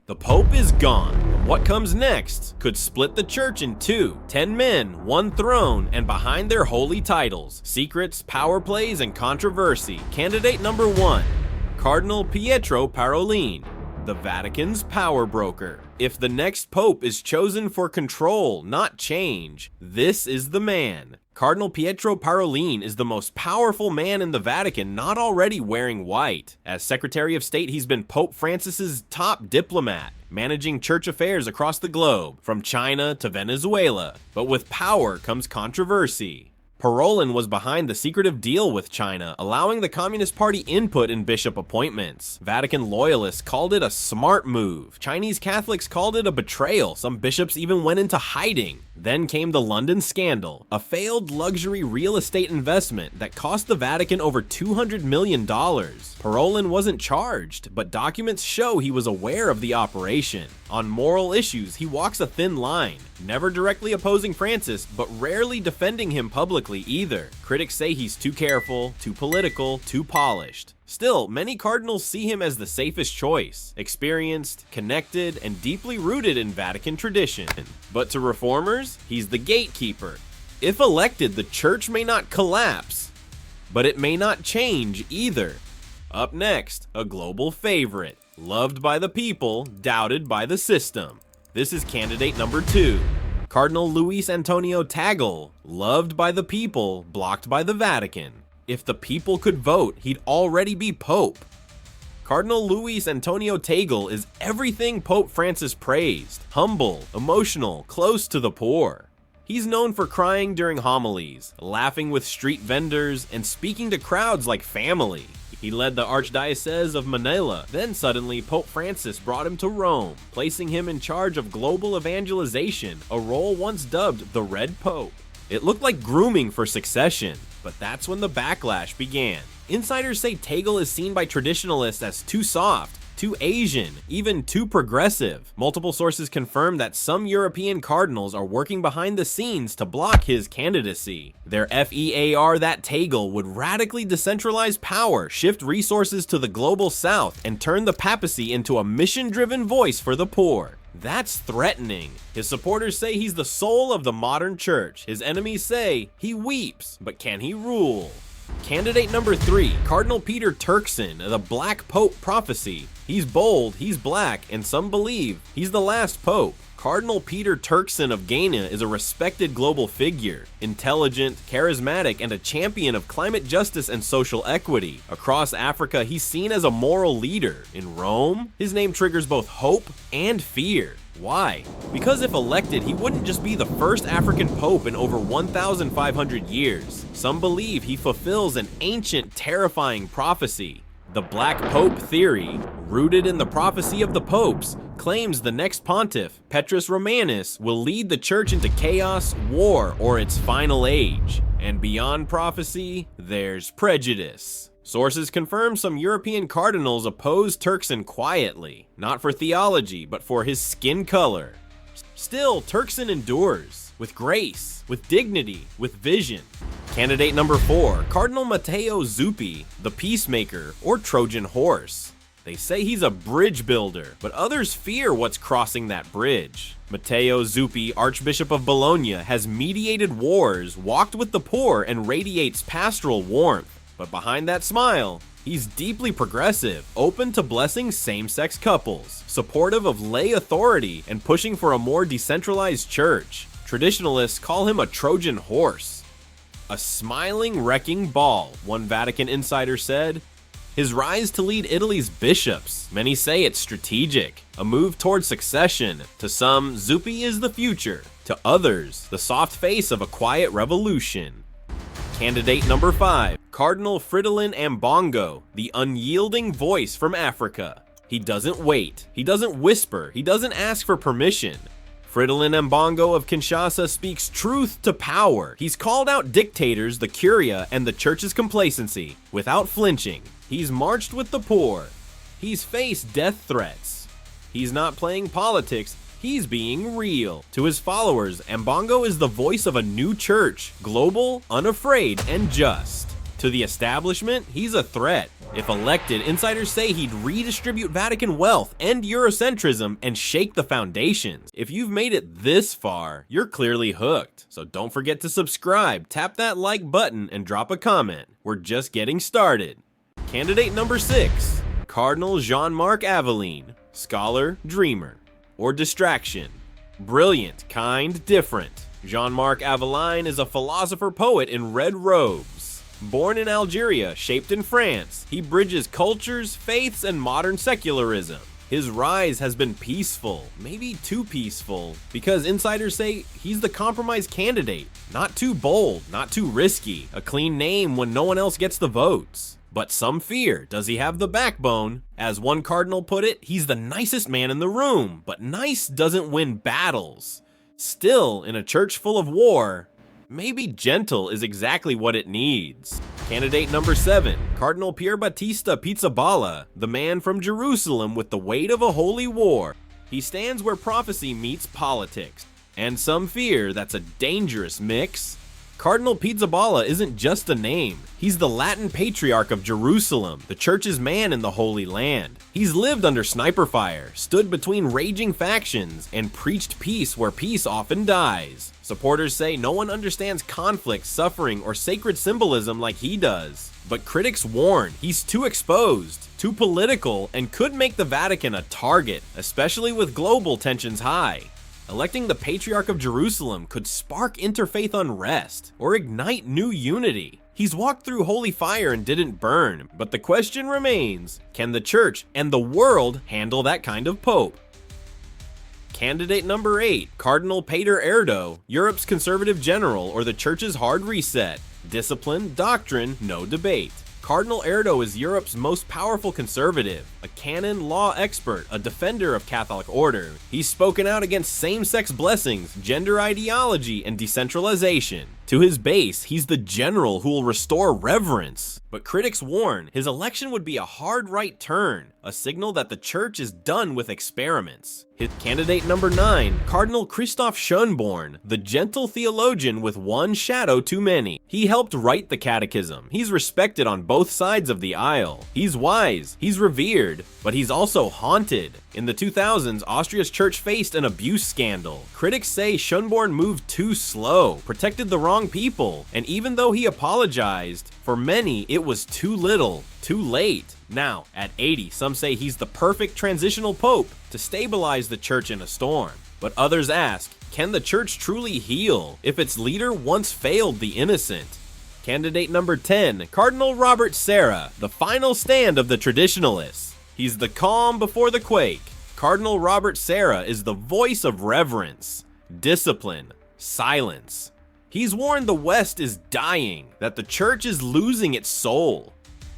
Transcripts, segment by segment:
The Pope is gone. What comes next could split the church in two. 10 men, 1 throne, and behind their holy titles. Secrets, power plays, and controversy. Candidate number 1, Cardinal Pietro Parolin, the Vatican's power broker. If the next Pope is chosen for control, not change, this is the man. Cardinal Pietro Parolin is the most powerful man in the Vatican not already wearing white. As Secretary of State, he's been Pope Francis's top diplomat, managing church affairs across the globe, from China to Venezuela. But with power comes controversy. PAROLIN was behind the secretive deal with China, allowing the Communist Party input in bishop appointments. Vatican loyalists called it a smart move. Chinese Catholics called it a betrayal. Some bishops even went into hiding. Then came the London scandal, a failed luxury real estate investment that cost the Vatican over $200 million. Parolin wasn't charged, but documents show he was aware of the operation. On moral issues, he walks a thin line, never directly opposing Francis, but rarely defending him publicly either. Critics say he's too careful, too political, too polished. Still, many cardinals see him as the safest choice, experienced, connected, and deeply rooted in Vatican tradition. But to reformers, he's the gatekeeper. If elected, the church may not collapse, but it may not change either. Up next, a global favorite, loved by the people, doubted by the system. This is candidate number 2. Cardinal Luis Antonio Tagle, loved by the people, blocked by the Vatican. If the people could vote, he'd already be Pope. Cardinal Luis Antonio Tagle is everything Pope Francis praised: humble, emotional, close to the poor. He's known for crying during homilies, laughing with street vendors, and speaking to crowds like family. He led the Archdiocese of Manila. Then suddenly, Pope Francis brought him to Rome, placing him in charge of global evangelization, a role once dubbed the Red Pope. It looked like grooming for succession, but that's when the backlash began. Insiders say Tagle is seen by traditionalists as too soft, too Asian, even too progressive. Multiple sources confirm that some European cardinals are working behind the scenes to block his candidacy. Their FEAR that Tagle would radically decentralize power, shift resources to the global south, and turn the papacy into a mission-driven voice for the poor. That's threatening. His supporters say he's the soul of the modern church. His enemies say he weeps, but can he rule? Candidate number 3, Cardinal Peter Turkson, the Black Pope Prophecy. He's bold, he's black, and some believe he's the last pope. Cardinal Peter Turkson of Ghana is a respected global figure, intelligent, charismatic, and a champion of climate justice and social equity. Across Africa, he's seen as a moral leader. In Rome, his name triggers both hope and fear. Why? Because if elected, he wouldn't just be the first African pope in over 1,500 years. Some believe he fulfills an ancient, terrifying prophecy. The Black Pope theory, rooted in the prophecy of the popes, claims the next pontiff, Petrus Romanus, will lead the church into chaos, war, or its final age. And beyond prophecy, there's prejudice. Sources confirm some European cardinals oppose Turkson quietly, not for theology, but for his skin color. Still, Turkson endures, with grace, with dignity, with vision. Candidate number 4, Cardinal Matteo Zupi, the Peacemaker, or Trojan Horse. They say he's a bridge builder, but others fear what's crossing that bridge. Matteo Zupi, Archbishop of Bologna, has mediated wars, walked with the poor, and radiates pastoral warmth. But behind that smile, he's deeply progressive, open to blessing same-sex couples, supportive of lay authority, and pushing for a more decentralized church. Traditionalists call him a Trojan horse. A smiling wrecking ball, one Vatican insider said. His rise to lead Italy's bishops. Many say it's strategic, a move toward succession. To some, Zupi is the future. To others, the soft face of a quiet revolution. Candidate number 5, Cardinal Fridolin Ambongo, the unyielding voice from Africa. He doesn't wait, he doesn't whisper, he doesn't ask for permission. Fridolin Ambongo of Kinshasa speaks truth to power. He's called out dictators, the Curia, and the church's complacency, without flinching. He's marched with the poor. He's faced death threats. He's not playing politics, he's being real. To his followers, Ambongo is the voice of a new church, global, unafraid, and just. To the establishment, he's a threat. If elected, insiders say he'd redistribute Vatican wealth, end Eurocentrism, and shake the foundations. If you've made it this far, you're clearly hooked. So don't forget to subscribe, tap that like button, and drop a comment. We're just getting started. Candidate number 6, Cardinal Jean-Marc Aveline. Scholar, dreamer, or distraction. Brilliant, kind, different. Jean-Marc Aveline is a philosopher-poet in red robes. Born in Algeria, shaped in France, he bridges cultures, faiths, and modern secularism. His rise has been peaceful, maybe too peaceful, because insiders say he's the compromise candidate. Not too bold, not too risky, a clean name when no one else gets the votes. But some fear, does he have the backbone? As one cardinal put it, he's the nicest man in the room, but nice doesn't win battles. Still, in a church full of war, maybe gentle is exactly what it needs. Candidate number 7, Cardinal Pierre Pizzala, the man from Jerusalem with the weight of a holy war. He stands where prophecy meets politics, and some fear that's a dangerous mix. Cardinal Pizzala isn't just a name. He's the Latin patriarch of Jerusalem, the church's man in the Holy Land. He's lived under sniper fire, stood between raging factions, and preached peace where peace often dies. Supporters say no one understands conflict, suffering, or sacred symbolism like he does. But critics warn he's too exposed, too political, and could make the Vatican a target, especially with global tensions high. Electing the Patriarch of Jerusalem could spark interfaith unrest or ignite new unity. He's walked through holy fire and didn't burn, but the question remains, can the church and the world handle that kind of pope? Candidate number 8, Cardinal Pater Erdo, Europe's conservative general or the church's hard reset. Discipline, doctrine, no debate. Cardinal Erdo is Europe's most powerful conservative, a canon law expert, a defender of Catholic order. He's spoken out against same-sex blessings, gender ideology, and decentralization. To his base, he's the general who will restore reverence. But critics warn his election would be a hard right turn, a signal that the church is done with experiments. His candidate number 9, Cardinal Christoph Shunborn, the gentle theologian with one shadow too many. He helped write the catechism. He's respected on both sides of the aisle. He's wise, he's revered, but he's also haunted. In the 2000s, Austria's church faced an abuse scandal. Critics say Shunborn moved too slow, protected the wrong people, and even though he apologized, for many it was too little, too late. Now, at 80, some say he's the perfect transitional pope to stabilize the church in a storm. But others ask, can the church truly heal if its leader once failed the innocent? Candidate number 10, Cardinal Robert Sarah, the final stand of the traditionalists. He's the calm before the quake. Cardinal Robert Sarah is the voice of reverence, discipline, silence. He's warned the West is dying, that the church is losing its soul.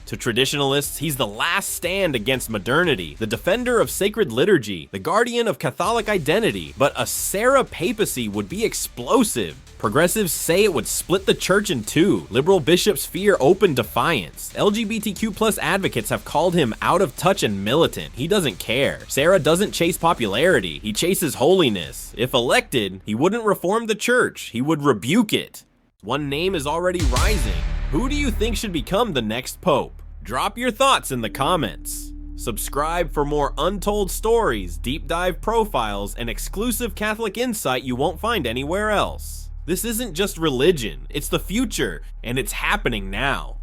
To traditionalists, he's the last stand against modernity, the defender of sacred liturgy, the guardian of Catholic identity. But a Sarah papacy would be explosive. Progressives say it would split the church in two. Liberal bishops fear open defiance. LGBTQ+ advocates have called him out of touch and militant. He doesn't care. Sarah doesn't chase popularity. He chases holiness. If elected, he wouldn't reform the church. He would rebuke it. One name is already rising. Who do you think should become the next pope? Drop your thoughts in the comments. Subscribe for more untold stories, deep dive profiles, and exclusive Catholic insight you won't find anywhere else. This isn't just religion, it's the future, and it's happening now.